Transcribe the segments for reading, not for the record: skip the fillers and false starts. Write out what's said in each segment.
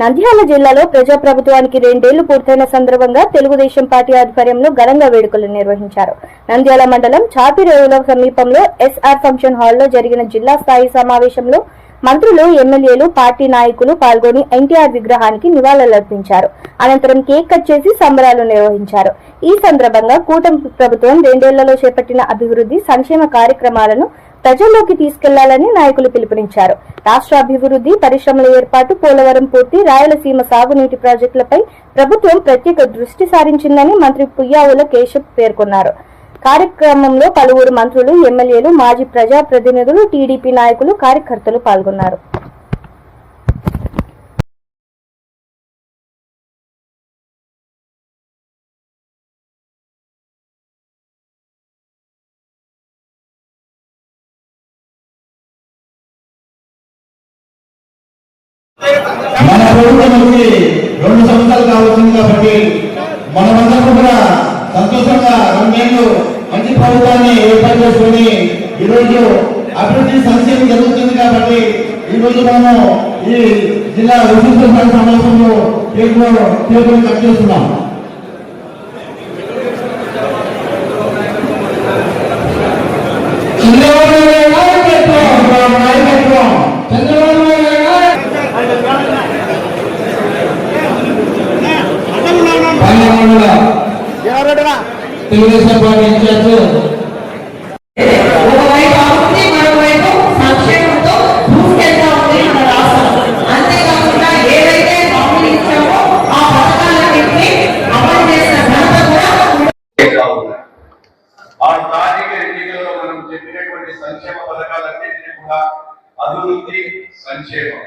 నంద్యాల జిల్లాలో ప్రజాప్రభుత్వానికి 2 ఏళ్లు పూర్తయిన సందర్భంగా తెలుగుదేశం పార్టీ ఆధ్వర్యంలో ఘనంగా వేడుకలు నిర్వహించారు. నంద్యాల మండలం చాపిరేవుల సమీపంలో ఎస్ఆర్ ఫంక్షన్ హాల్లో జరిగిన జిల్లా స్థాయి సమావేశంలో మంత్రులు, ఎమ్మెల్యేలు, పార్టీ నాయకులు పాల్గొని ఎన్టీఆర్ విగ్రహానికి నివాళులర్పించారు. అనంతరం కేక్ కట్ చేసి సంబరాలు నిర్వహించారు. ఈ సందర్భంగా కూటమి ప్రభుత్వం 2 ఏళ్లలో చేపట్టిన అభివృద్ధి, సంక్షేమ కార్యక్రమాలను ప్రజల్లోకి తీసుకెళ్లాలని నాయకులు పిలుపునిచ్చారు. రాష్ట్ర అభివృద్ధి, పరిశ్రమల ఏర్పాటు, పోలవరం పూర్తి, రాయలసీమ సాగునీటి ప్రాజెక్టులపై ప్రభుత్వం ప్రత్యేక దృష్టి సారించిందని మంత్రి పుయ్యావుల కేశవ్ పేర్కొన్నారు. కార్యక్రమంలో పలువురు మంత్రులు, ఎమ్మెల్యేలు, మాజీ ప్రజాప్రతినిధులు, టీడీపీ నాయకులు, కార్యకర్తలు పాల్గొన్నారు. మన ప్రభుత్వం వచ్చి 2 సంవత్సరాలు కావచ్చింది కాబట్టి మనమందరం కూడా సంతోషంగా 2 ఏళ్ళు మంచి ప్రభుత్వాన్ని ఏర్పాటు చేసుకుని ఈరోజు అభివృద్ధి సంక్షేమం జరుగుతుంది కాబట్టి ఈరోజు మనము ఈ జిల్లా విశిష్ట సమావేశంలో కేకులు కట్ చేస్తున్నాం. తెలుగుదేశం పార్టీ ఇన్ఛార్జ్ ఒకవైపు అభివృద్ధి, మరోవైపు సంక్షేమంతో దూసుకెళ్తా ఉంది మన రాష్ట్రం. అంతేకాకుండా ఏదైతే హామీలు ఇచ్చామో ఆ పథకాలన్నింటినీ అమలు చేసిన ఘనత కూడా ఆ స్థానిక ఎన్నికల్లో మనం చెప్పినటువంటి సంక్షేమ పథకాలన్నింటినీ కూడా అభివృద్ధి, సంక్షేమం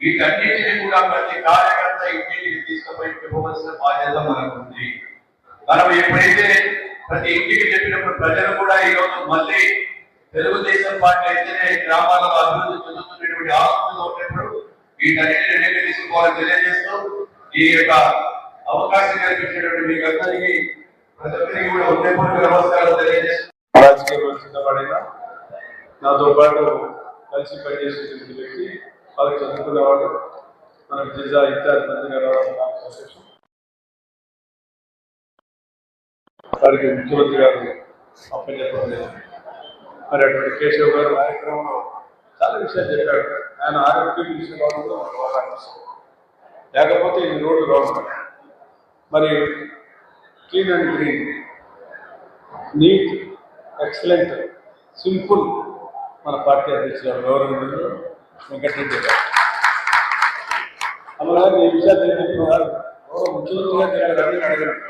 వీటన్నిటిని కూడా ప్రతి కార్యకర్త ఇంటికి తీసుకుపోయి ఇవ్వవలసిన బాధ్యత మనకు ఉంది. మనం ఎప్పుడైతే ప్రతి ఇంటికి చెప్పినప్పుడు ప్రజలు కూడా ఈ రోజు మళ్ళీ తెలుగుదేశం పార్టీ అయితేనే గ్రామాలలో అభివృద్ధి చెందుతున్నటువంటి ఆలోచనలో ఉన్నప్పుడు వీటన్నిటిని నిర్ణయం తీసుకోవాలని తెలియజేస్తూ ఈ యొక్క అవకాశం కల్పించినటువంటి మీకు అందరికీ ప్రతి ఒక్కరికి కూడా హృదయపూర్వక నమస్కారాలు తెలియజేస్తూ రాజకీయంలో సిద్ధపడిన నాతో పాటు కలిసి పనిచేసేటువంటి వ్యక్తి, వాళ్ళకి చదువుకునేవాడు, మనకు జిల్లా ఇన్ఛార్జ్ మంత్రిగా రావడం నాకు సంతోషం. వారికి ముఖ్యమంత్రి గారు అప్పచెప్పలేదు. మరి అటువంటి కేశవ్ గారు కార్యక్రమంలో చాలా విషయాలు చెప్పాడు. ఆయన ఆరోగ్యం విషయంలో లేకపోతే ఈ రోడ్డు రావడం, మరి clean and green, neat, excellent, simple మన పార్టీ అధ్యక్షులు గౌరవనీయులు వెంకటరెడ్డి గారు. అలా ఈ విషయాలు తెలియజేస్తున్నారు. గౌరవ ముఖ్యమంత్రి గారు అడగండి.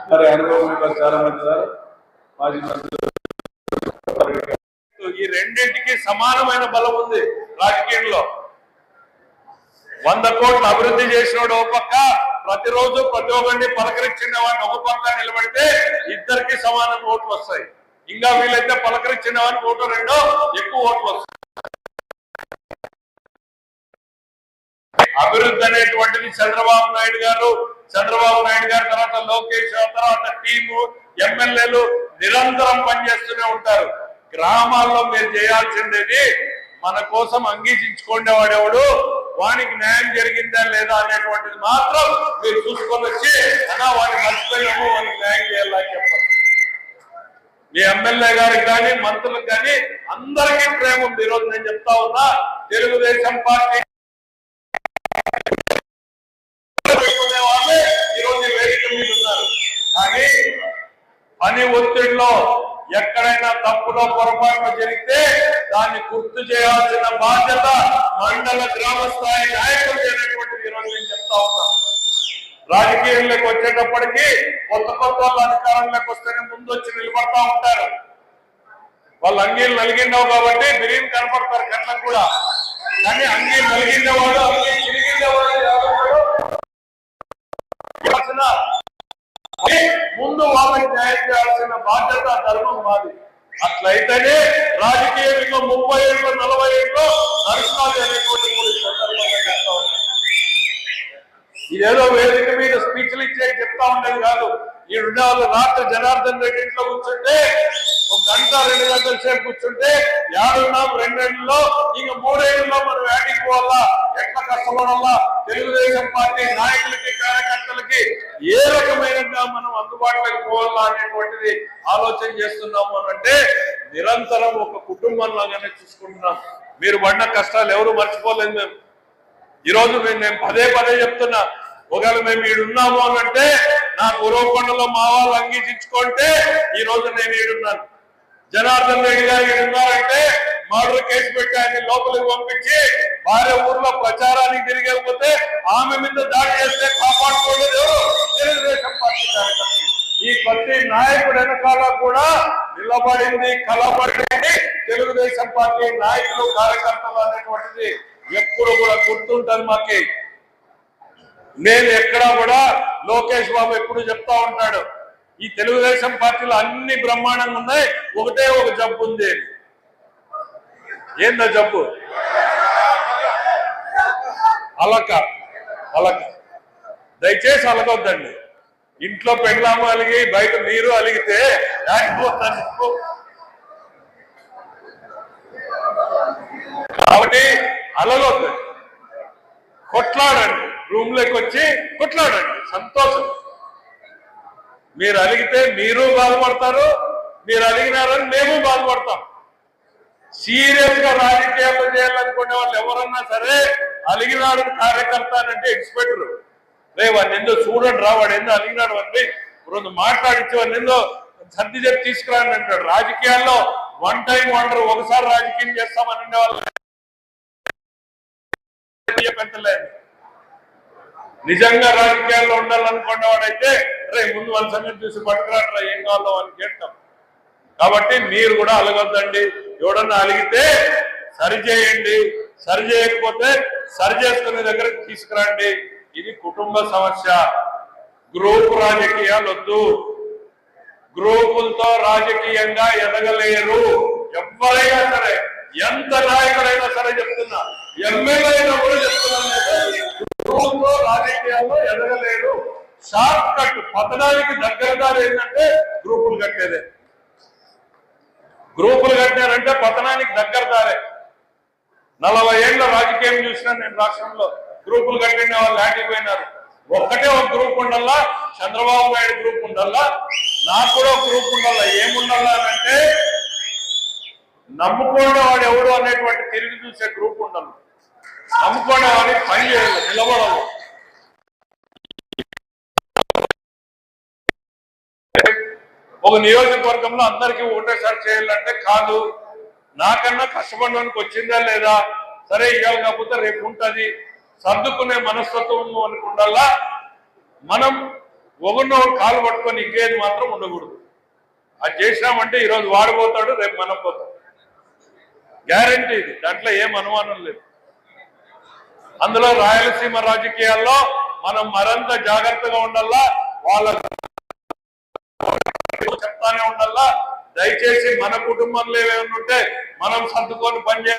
మరి అనుభవం చాలా మంది సార్ మాజీ మంత్రులు. ఈ రెండింటికి సమానమైన బలం ఉంది రాజకీయంలో. 100 కోట్లు అభివృద్ధి చేసినోడు ఒక పక్క, ప్రతిరోజు ప్రతి ఒక్కరిని పలకరించిన వాడిని ఒక పక్క నిలబడితే ఇద్దరికి సమానం ఓట్లు వస్తాయి. ఇంకా వీళ్ళైతే పలకరించిన వాడిని 1-2 ఎక్కువ ఓట్లు వస్తాయి. అభివృద్ధి అనేటువంటిది చంద్రబాబు నాయుడు గారు తర్వాత లోకేష్, తర్వాత టీము, ఎమ్మెల్యేలు నిరంతరం పనిచేస్తూనే ఉంటారు. గ్రామాల్లో మీరు చేయాల్సిందేది మన కోసం అంగీకరించుకునేవాడెవడు, వానికి న్యాయం జరిగిందా లేదా అనేటువంటిది మాత్రం మీరు చూసుకొని వచ్చి అన్నా వాడిని మర్చిపోయాము, వానికి న్యాయం చేయాలని చెప్పాలి. మీ ఎమ్మెల్యే గారికి కానీ మంత్రులకు కానీ అందరికీ ప్రేమ ఉంది. ఈరోజు నేను చెప్తా ఉన్నా, తెలుగుదేశం పార్టీ ఈరోజు వేదిక మీద ఉన్నారు. కానీ పని ఒత్తిడిలో ఎక్కడైనా తప్పులో పొరపాటు జరిగితే దాన్ని గుర్తు చేయాల్సిన బాధ్యత మండల గ్రామ స్థాయి నాయకులు అనేటువంటిది ఈరోజు నేను చెప్తా ఉన్నా. రాజకీయంలోకి వచ్చేటప్పటికి కొత్త వాళ్ళు అధికారంలోకి వస్తేనే ముందు వచ్చి నిలబడతా ఉంటారు. వాళ్ళు అంగీలు నలిగిండవు కాబట్టి బిర్యానీ కనపడతారు కళ్ళకు కూడా. కానీ అంగీలు నలిగిండేవాడు, అంగీలు చిరిగిండేవాడు ముందు వాళ్ళకి న్యాయం చేయాల్సిన బాధ్యత, ధర్మం మాది. అట్లయితేనే రాజకీయంలో 30 ఏళ్ళు 40 ఏళ్ళు నడుస్తాది అనేటువంటి సందర్భంగా చెప్తా ఉన్నా. ఇదేదో వేదిక మీద స్పీచ్లు ఇచ్చే చెప్తా ఉండేది కాదు. ఈ ఉండే వాళ్ళు రాత్రి జనార్దన్ రెడ్డి ఇంట్లో కూర్చుంటే 1 గంట 2 గంటల సేపు కూర్చుంటే ఏడున్నాం 2 ఏళ్లలో ఇంక 3 ఏళ్లలో మనం యాడికి పోవాలా, ఎట్లా కష్టపడాలా, తెలుగుదేశం పార్టీ నాయకులకి కార్యకర్తలకి ఏ రకమైనగా మనం అందుబాటులోకి పోవాలా అనేటువంటిది ఆలోచన చేస్తున్నాము అంటే నిరంతరం ఒక కుటుంబం లాగానే చూసుకుంటున్నాం. మీరు పడిన కష్టాలు ఎవరు మర్చిపోలేదు. మేము ఈరోజు నేను పదే చెప్తున్నా, ఒకవేళ మేము ఈడున్నాము అంటే నా గురవకొండలో మా వాళ్ళు అంగీకరించుకుంటే ఈ రోజు నేను ఈడున్నాను. జనార్దన్ రెడ్డి గారు ఈడున్నారంటే మర్డర్ కేసు పెట్టి ఆయన లోపలికి పంపించి భార్య ఊర్లో ప్రచారానికి తిరిగకపోతే ఆమె మీద దాడి చేస్తే కాపాడుకోలేదు తెలుగుదేశం పార్టీ కార్యకర్తలు. ఈ ప్రతి నాయకుడు వెనకాల కూడా నిలబడింది కలబడింది తెలుగుదేశం పార్టీ నాయకులు కార్యకర్తలు అనేటువంటిది ఎప్పుడు కూడా గుర్తుంటుంది మాకి. నేను ఎక్కడా కూడా లోకేష్ బాబు ఎప్పుడు చెప్తా ఉంటాడు, ఈ తెలుగుదేశం పార్టీలో అన్ని బ్రహ్మాండంగా ఉన్నాయి, ఒకటే ఒక జబ్బు ఉంది. ఏందా జబ్బు? అలక. దయచేసి అలగొద్దండి. ఇంట్లో పెళ్ళాము అలిగి బయట మీరు అలిగితే దాటిపోతాను. కాబట్టి అలగొద్దండి, కొట్లాడండి, రూమ్ లోకి వచ్చి కొట్లాడండి, సంతోషం. మీరు అలిగితే మీరు బాధపడతారు, మీరు అలిగినారని మేము బాధపడతాం. సీరియస్ గా రాజకీయాలు చేయాలనుకునే వాళ్ళు ఎవరన్నా సరే అలిగినాడు కార్యకర్త అంటే ఎక్స్పెక్టర్ రే వాడిని ఎందుకు చూడండి రా, వాడు ఎందుకు అలిగినాడు అని రెండు మాట్లాడించి వాడిని ఎందుకు సర్ది చెప్పి తీసుకురాని అంటాడు. రాజకీయాల్లో 1 టైం వండర్, ఒకసారి రాజకీయం చేస్తామని వాళ్ళు పెంచలేదు. నిజంగా రాజకీయాల్లో ఉండాలనుకునే వాడైతే రే ముందు వాళ్ళ సంగతి చూసి పట్టుకురాట్రా ఏం కావాలో అని కేటాం. కాబట్టి మీరు కూడా అలగొద్దండి. ఎవడన్నా అలిగితే సరి చేయండి, సరి చేయకపోతే సరి చేసుకునే దగ్గరకు తీసుకురండి. ఇది కుటుంబ సమస్య. గ్రూప్ రాజకీయాలు వద్దు. గ్రూపులతో రాజకీయంగా ఎదగలేరు ఎవరైనా సరే, ఎంత నాయకుడైనా సరే చెప్తున్నా, ఎమ్మెల్యే అయినా కూడా చెప్తున్నాను, గ్రూపులతో రాజకీయాల్లో ఎదగలేరు. షార్ట్ కట్ పతనానికి దగ్గరగా ఏంటంటే గ్రూపులు కట్టేదే. గ్రూపులు కట్టారంటే పతనానికి దగ్గర దారే. 40 ఏళ్ల రాజకీయం చూసినా నేను రాష్ట్రంలో. గ్రూపులు కట్టిన వాళ్ళు ఆటిపోయినారు. ఒక్కటే ఒక గ్రూప్ ఉండాలా, చంద్రబాబు నాయుడు గ్రూప్ ఉండాలా, నాకు కూడా ఒక గ్రూప్ ఉండాలా. ఏముండాలా అంటే నమ్ముకునే వాడు ఎవడు అనేటువంటి తిరిగి చూసే గ్రూప్ ఉండాలి. నమ్ముకునే వాడిని పని చేయాలి, నిలబడాలి. ఒక నియోజకవర్గంలో అందరికీ ఒకటేసారి చేయాలంటే కాదు. నాకన్నా కష్టపడడానికి వచ్చిందా లేదా, సరే ఇవాళ కాకపోతే రేపు ఉంటుంది, సర్దుకునే మనస్తత్వం మనకు ఉండాలా. మనం ఒకరినొకరు కాలు పట్టుకొని ఇంకేది మాత్రం ఉండకూడదు. అది చేసినామంటే ఈరోజు వాడిపోతాడు, రేపు మనం పోతాం. గ్యారంటీ ఇది, దాంట్లో ఏం అనుమానం లేదు. అందులో రాయలసీమ రాజకీయాల్లో మనం మరింత జాగ్రత్తగా ఉండాలా. వాళ్ళ చెప్తానే ఉండాలా. దయచేసి మన కుటుంబంలో ఏమైనా ఉంటే మనం సర్దుకొని పనిచేయాలి.